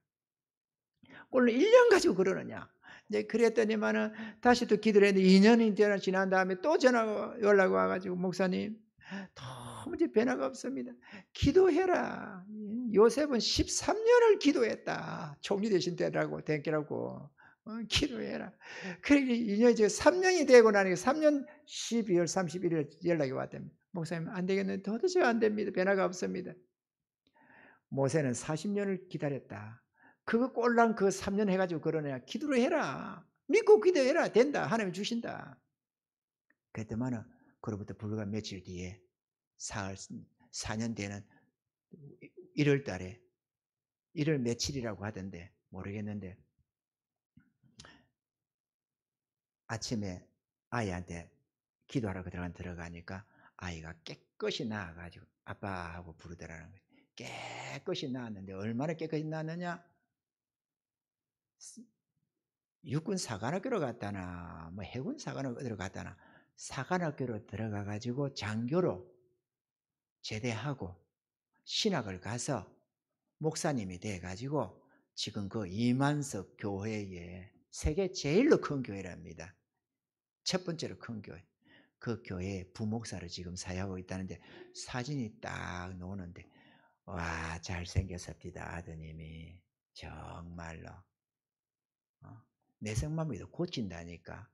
꼴로 1년 가지고 그러느냐. 이제 그랬더니만은 다시 또 기도를 했는데 2년이 지난 다음에 또 연락이 와가지고 목사님 도무지 변화가 없습니다. 기도해라. 요셉은 13년을 기도했다. 총리 되신 때라고 되라고 기도해라. 그러니 2년이 3년이 되고 나니까 3년 12월 31일 연락이 왔답니다. 목사님 안 되겠는데 도대체 안 됩니다. 변화가 없습니다. 모세는 40년을 기다렸다. 그거 꼴랑 그 3년 해가지고 그러냐. 기도를 해라. 믿고 기도해라. 된다. 하나님이 주신다. 그랬더만은 그로부터 불과 며칠 뒤에 4년 되는 1월 달에 1월 며칠이라고 하던데 모르겠는데 아침에 아이한테 기도하라고 들어가니까 아이가 깨끗이 나아가지고 아빠하고 부르더라는 거예요. 깨끗이 나았는데 얼마나 깨끗이 나았느냐. 육군 사관학교로 갔다나 뭐 해군 사관학교로 갔다나 사관학교로 들어가 가지고 장교로 제대하고 신학을 가서 목사님이 돼 가지고 지금 그 이만석 교회에 세계 제일로 큰 교회랍니다. 첫 번째로 큰 교회. 그 교회 부목사로 지금 사역하고 있다는데 사진이 딱 나오는데 와 잘생겼습니다 아드님이. 정말로. 내성마비도 고친다니까.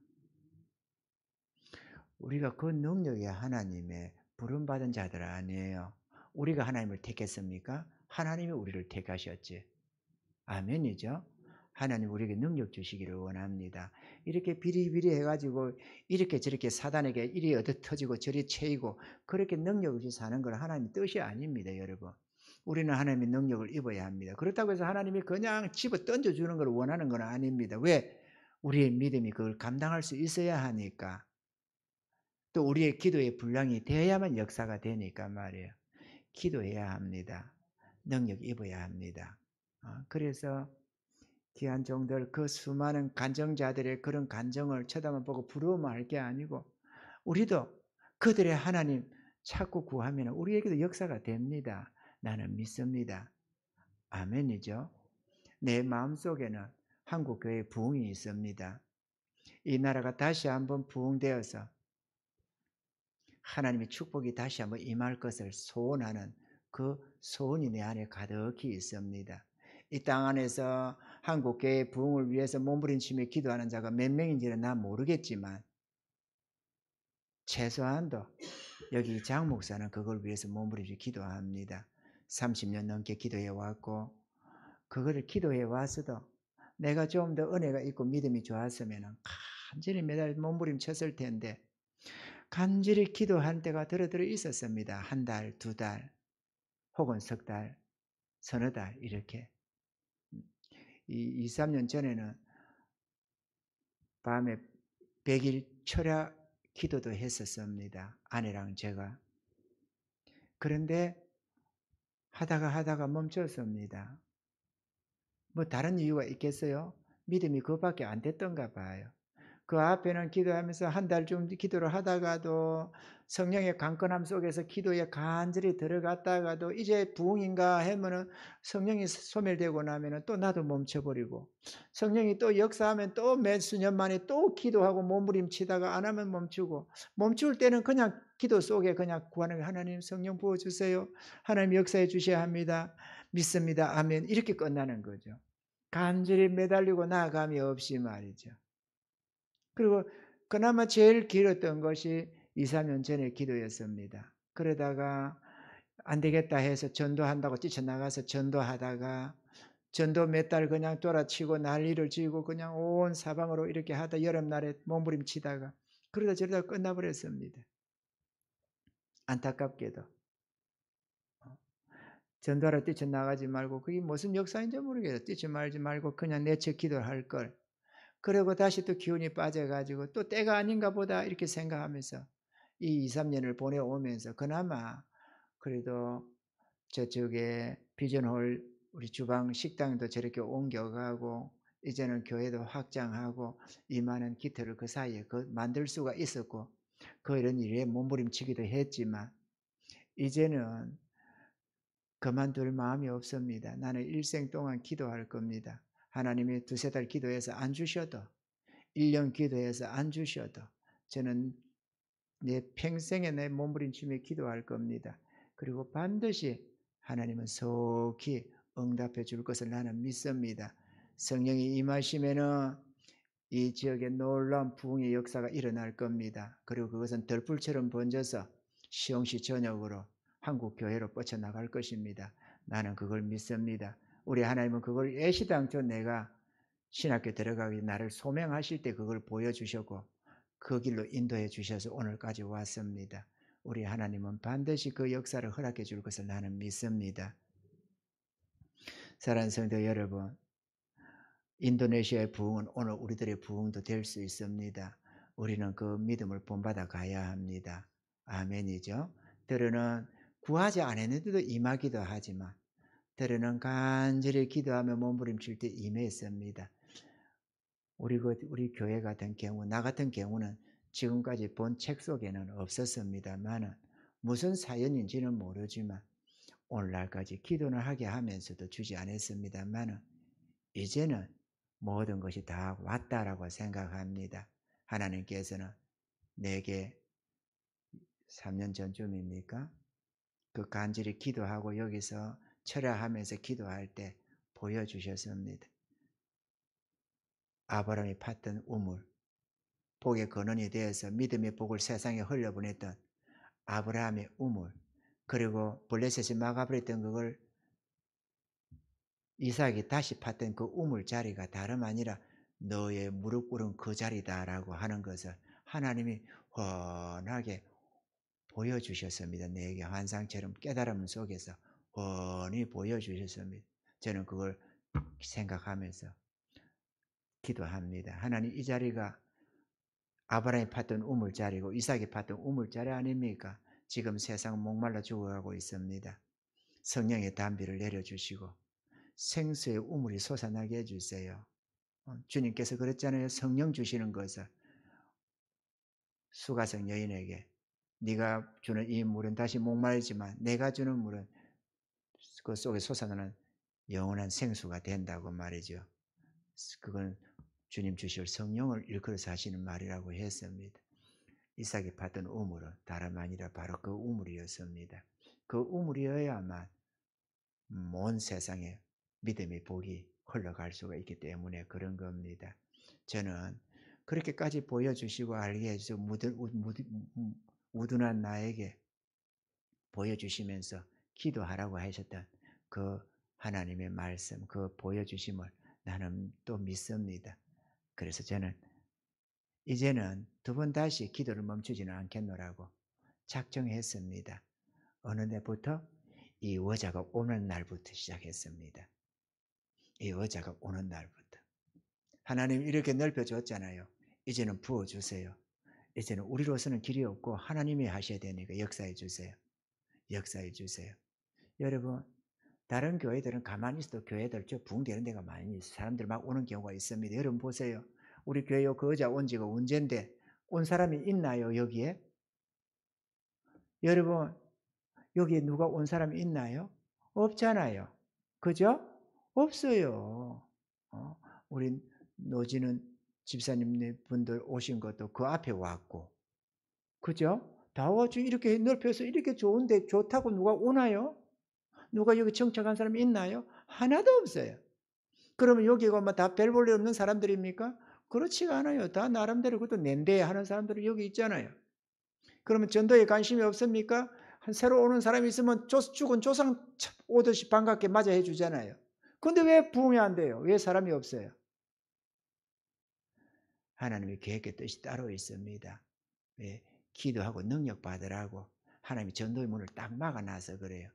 우리가 그 능력이 하나님의 부름받은 자들 아니에요. 우리가 하나님을 택했습니까? 하나님이 우리를 택하셨지. 아멘이죠. 하나님 우리에게 능력 주시기를 원합니다. 이렇게 비리비리 해가지고 이렇게 저렇게 사단에게 이리 얻어 터지고 저리 채이고 그렇게 능력 없이 사는 건 하나님의 뜻이 아닙니다, 여러분. 우리는 하나님의 능력을 입어야 합니다. 그렇다고 해서 하나님이 그냥 집어 던져주는 걸 원하는 건 아닙니다. 왜? 우리의 믿음이 그걸 감당할 수 있어야 하니까. 또 우리의 기도의 분량이 되어야만 역사가 되니까 말이에요. 기도해야 합니다. 능력 입어야 합니다. 그래서 귀한 종들 그 수많은 간정자들의 그런 간정을 쳐다만 보고 부러워할 게 아니고 우리도 그들의 하나님 찾고 구하면 우리에게도 역사가 됩니다. 나는 믿습니다. 아멘이죠. 내 마음속에는 한국교회 부흥이 있습니다. 이 나라가 다시 한번 부흥되어서 하나님의 축복이 다시 한번 임할 것을 소원하는 그 소원이 내 안에 가득히 있습니다. 이 땅 안에서 한국교회의 부흥을 위해서 몸부림치며 기도하는 자가 몇 명인지는 난 모르겠지만 최소한도 여기 장 목사는 그걸 위해서 몸부림치며 기도합니다. 30년 넘게 기도해 왔고 그거를 기도해 왔어도 내가 좀 더 은혜가 있고 믿음이 좋았으면 간절히 매달 몸부림쳤을 텐데 간절히 기도할 때가 들어 있었습니다. 한 달, 두 달, 혹은 석 달, 서너 달 이렇게. 2, 3년 전에는 밤에 100일 철야 기도도 했었습니다. 아내랑 제가. 그런데 하다가 멈췄습니다. 뭐 다른 이유가 있겠어요? 믿음이 그것밖에 안 됐던가 봐요. 그 앞에는 기도하면서 한 달쯤 기도를 하다가도 성령의 강건함 속에서 기도에 간절히 들어갔다가도 이제 부흥인가 하면은 성령이 소멸되고 나면은 또 나도 멈춰버리고 성령이 또 역사하면 또 몇 수년 만에 또 기도하고 몸부림치다가 안 하면 멈추고 멈출 때는 그냥 기도 속에 그냥 구하는 하나님 성령 부어주세요. 하나님 역사해 주셔야 합니다. 믿습니다. 아멘. 이렇게 끝나는 거죠. 간절히 매달리고 나아감이 없이 말이죠. 그리고 그나마 제일 길었던 것이 2, 3년 전의 기도였습니다. 그러다가 안 되겠다 해서 전도한다고 뛰쳐나가서 전도하다가 전도 몇 달 그냥 돌아치고 난리를 지고 그냥 온 사방으로 이렇게 하다 여름날에 몸부림치다가 그러다 저러다 끝나버렸습니다. 안타깝게도. 전도하러 뛰쳐나가지 말고 그게 무슨 역사인지 모르겠어요. 뛰쳐말지 말고 그냥 내쳐 기도할 걸. 그리고 다시 또 기운이 빠져가지고 또 때가 아닌가 보다 이렇게 생각하면서 이 2, 3년을 보내오면서 그나마 그래도 저쪽에 비전홀 우리 주방 식당도 저렇게 옮겨가고 이제는 교회도 확장하고 이 많은 기틀을 그 사이에 만들 수가 있었고 그런 일에 몸부림치기도 했지만 이제는 그만둘 마음이 없습니다. 나는 일생 동안 기도할 겁니다. 하나님이 두세 달 기도해서 안 주셔도 1년 기도해서 안 주셔도 저는 내 평생에 내 몸부림치며 기도할 겁니다. 그리고 반드시 하나님은 속히 응답해 줄 것을 나는 믿습니다. 성령이 임하시면은 이 지역에 놀라운 부흥의 역사가 일어날 겁니다. 그리고 그것은 덜불처럼 번져서 시흥시 전역으로 한국 교회로 뻗쳐나갈 것입니다. 나는 그걸 믿습니다. 우리 하나님은 그걸 애시당초 내가 신학교 들어가기 나를 소명하실 때 그걸 보여주셨고 그 길로 인도해 주셔서 오늘까지 왔습니다. 우리 하나님은 반드시 그 역사를 허락해 줄 것을 나는 믿습니다. 사랑하는 성도 여러분, 인도네시아의 부흥은 오늘 우리들의 부흥도 될 수 있습니다. 우리는 그 믿음을 본받아 가야 합니다. 아멘이죠. 때로는 구하지 않았는데도 임하기도 하지만 때로는 간절히 기도하며 몸부림칠 때 임했습니다. 우리 교회 같은 경우, 나 같은 경우는 지금까지 본 책 속에는 없었습니다만은, 무슨 사연인지는 모르지만 오늘날까지 기도를 하게 하면서도 주지 않았습니다만은, 이제는 모든 것이 다 왔다라고 생각합니다. 하나님께서는 내게 3년 전쯤입니까? 그 간절히 기도하고 여기서 철야하면서 기도할 때 보여주셨습니다. 아브라함이 팠던 우물, 복의 근원이 되어서 믿음의 복을 세상에 흘려보냈던 아브라함의 우물, 그리고 블레셋이 막아버렸던 그걸 이삭이 다시 팠던 그 우물 자리가 다름 아니라 너의 무릎 꿇은 그 자리다라고 하는 것을 하나님이 훤하게 보여주셨습니다. 내게 환상처럼 깨달음 속에서 훤히 보여주셨습니다. 저는 그걸 생각하면서 기도합니다. 하나님, 이 자리가 아브라함이 팠던 우물자리고 이삭이 팠던 우물자리 아닙니까? 지금 세상 목말라 죽어가고 있습니다. 성령의 담비를 내려주시고 생수의 우물이 솟아나게 해주세요. 주님께서 그랬잖아요. 성령 주시는 것을 수가성 여인에게, 네가 주는 이 물은 다시 목마르지만 내가 주는 물은 그 속에 솟아나는 영원한 생수가 된다고 말이죠. 그건 주님 주실 성령을 일컬어서 하시는 말이라고 했습니다. 이삭이 팠던 우물은 다름 아니라 바로 그 우물이었습니다. 그 우물이어야만 온 세상에 믿음의 복이 흘러갈 수가 있기 때문에 그런 겁니다. 저는 그렇게까지 보여주시고 알게 해주시고 우둔한 나에게 보여주시면서 기도하라고 하셨던 그 하나님의 말씀, 그 보여주심을 나는 또 믿습니다. 그래서 저는 이제는 두 번 다시 기도를 멈추지는 않겠노라고 작정했습니다. 어느 날부터? 이 의자가 오는 날부터 시작했습니다. 이 의자가 오는 날부터. 하나님 이렇게 넓혀줬잖아요. 이제는 부어주세요. 이제는 우리로서는 길이 없고 하나님이 하셔야 되니까 역사해 주세요. 역사해 주세요. 여러분, 다른 교회들은 가만히 있어도 교회들 저 붕대는 데가 많이 있어요. 사람들 막 오는 경우가 있습니다. 여러분 보세요. 우리 교회 그 의자 온 지가 언젠데 온 사람이 있나요 여기에? 여러분, 여기에 누가 온 사람이 있나요? 없잖아요. 그죠? 없어요. 우리 노지는 집사님 분들 오신 것도 그 앞에 왔고, 그죠? 다 와주 이렇게 넓혀서 이렇게 좋은데 좋다고 누가 오나요? 누가 여기 정착한 사람이 있나요? 하나도 없어요. 그러면 여기가 뭐 다 별 볼 일 없는 사람들입니까? 그렇지가 않아요. 다 나름대로 그것도 낸데 하는 사람들이 여기 있잖아요. 그러면 전도에 관심이 없습니까? 한 새로 오는 사람이 있으면 죽은 조상 오듯이 반갑게 맞이해 주잖아요. 근데 왜 부흥이 안 돼요? 왜 사람이 없어요? 하나님의 계획의 뜻이 따로 있습니다. 왜? 기도하고 능력 받으라고 하나님이 전도의 문을 딱 막아놔서 그래요.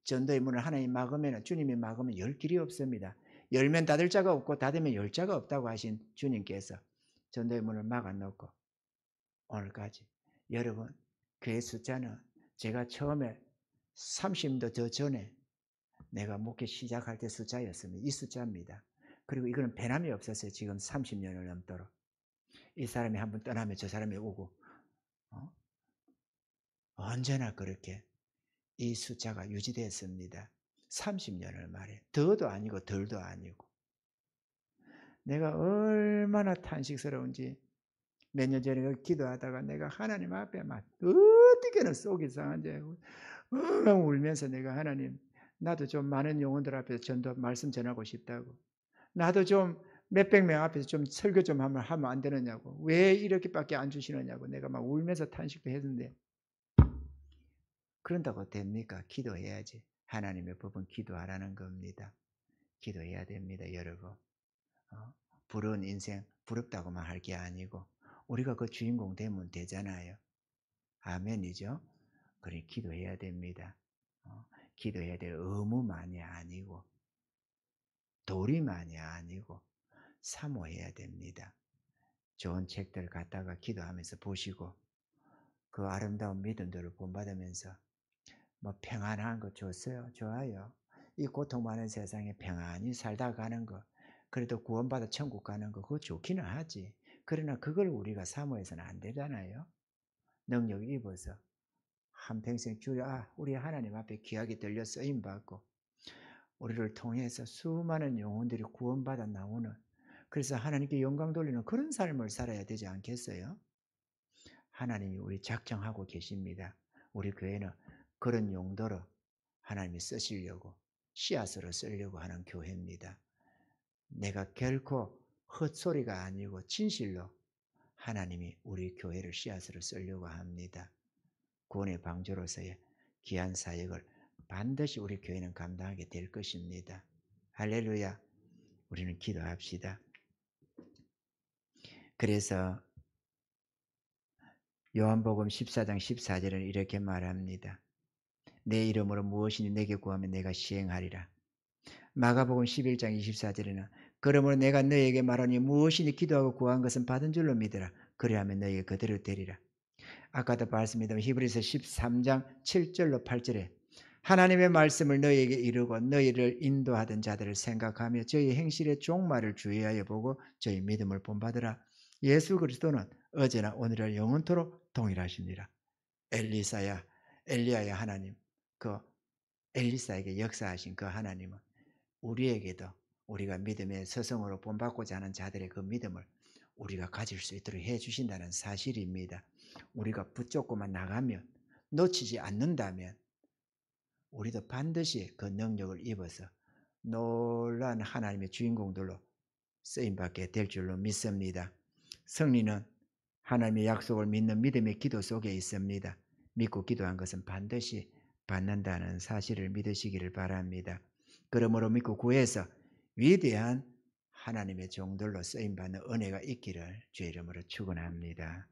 전도의 문을 하나님이 막으면, 주님이 막으면 열 길이 없습니다. 열면 닫을 자가 없고 닫으면 열 자가 없다고 하신 주님께서 전도의 문을 막아놓고 오늘까지. 여러분, 교회 숫자는 제가 처음에 30도 더 전에 내가 목회 시작할 때 숫자였습니다. 이 숫자입니다. 그리고 이거는 변함이 없었어요. 지금 30년을 넘도록. 이 사람이 한번 떠나면 저 사람이 오고, 언제나 그렇게 이 숫자가 유지됐습니다. 30년을 말해. 더도 아니고 덜도 아니고. 내가 얼마나 탄식스러운지 몇 년 전에 기도하다가 내가 하나님 앞에 막 어떻게는 속이 상한지 엉엉 울면서 내가 하나님, 나도 좀 많은 영혼들 앞에서 전도 말씀 전하고 싶다고. 나도 좀 몇백 명 앞에서 좀 설교 좀 하면 안 되느냐고. 왜 이렇게밖에 안 주시느냐고 내가 막 울면서 탄식도 했는데, 그런다고 됩니까? 기도해야지. 하나님의 법은 기도하라는 겁니다. 기도해야 됩니다, 여러분. 부러운 인생, 부럽다고만 할 게 아니고 우리가 그 주인공 되면 되잖아요. 아멘이죠? 그래, 기도해야 됩니다. 기도해야 될 의무만이 아니고 도리만이 아니고 사모해야 됩니다. 좋은 책들 갖다가 기도하면서 보시고 그 아름다운 믿음들을 본받으면서 뭐 평안한 거 좋어요. 이 고통 많은 세상에 평안히 살다 가는 거, 그래도 구원받아 천국 가는 거 그거 좋기는 하지. 그러나 그걸 우리가 사모해서는 안 되잖아요. 능력 입어서 한평생 주여 우리 하나님 앞에 귀하게 들려 쓰임 받고 우리를 통해서 수많은 영혼들이 구원받아 나오는, 그래서 하나님께 영광 돌리는 그런 삶을 살아야 되지 않겠어요? 하나님이 우리 작정하고 계십니다. 우리 교회는 그런 용도로 하나님이 쓰시려고 씨앗으로 쓰려고 하는 교회입니다. 내가 결코 헛소리가 아니고 진실로 하나님이 우리 교회를 씨앗으로 쓰려고 합니다. 구원의 방주로서의 귀한 사역을 반드시 우리 교회는 감당하게 될 것입니다. 할렐루야. 우리는 기도합시다. 그래서 요한복음 14장 14절은 이렇게 말합니다. 내 이름으로 무엇이니 내게 구하면 내가 시행하리라. 마가복음 11장 24절에는 그러므로 내가 너희에게 말하니 무엇이니 기도하고 구한 것은 받은 줄로 믿으라. 그리하면 너희에게 그대로 되리라. 아까도 말씀드린 히브리서 13장 7절로 8절에 하나님의 말씀을 너희에게 이루고 너희를 인도하던 자들을 생각하며 저희 행실의 종말을 주의하여 보고 저희 믿음을 본받으라. 예수 그리스도는 어제나 오늘을 영원토록 동일하십니다. 엘리야의 하나님, 그 엘리사에게 역사하신 그 하나님은 우리에게도 우리가 믿음의 서성으로 본받고자 하는 자들의 그 믿음을 우리가 가질 수 있도록 해 주신다는 사실입니다. 우리가 붙잡고만 나가면, 놓치지 않는다면 우리도 반드시 그 능력을 입어서 놀라운 하나님의 주인공들로 쓰임받게 될 줄로 믿습니다. 승리는 하나님의 약속을 믿는 믿음의 기도 속에 있습니다. 믿고 기도한 것은 반드시 받는다는 사실을 믿으시기를 바랍니다. 그러므로 믿고 구해서 위대한 하나님의 종들로 쓰임받는 은혜가 있기를 주의 이름으로 축원합니다.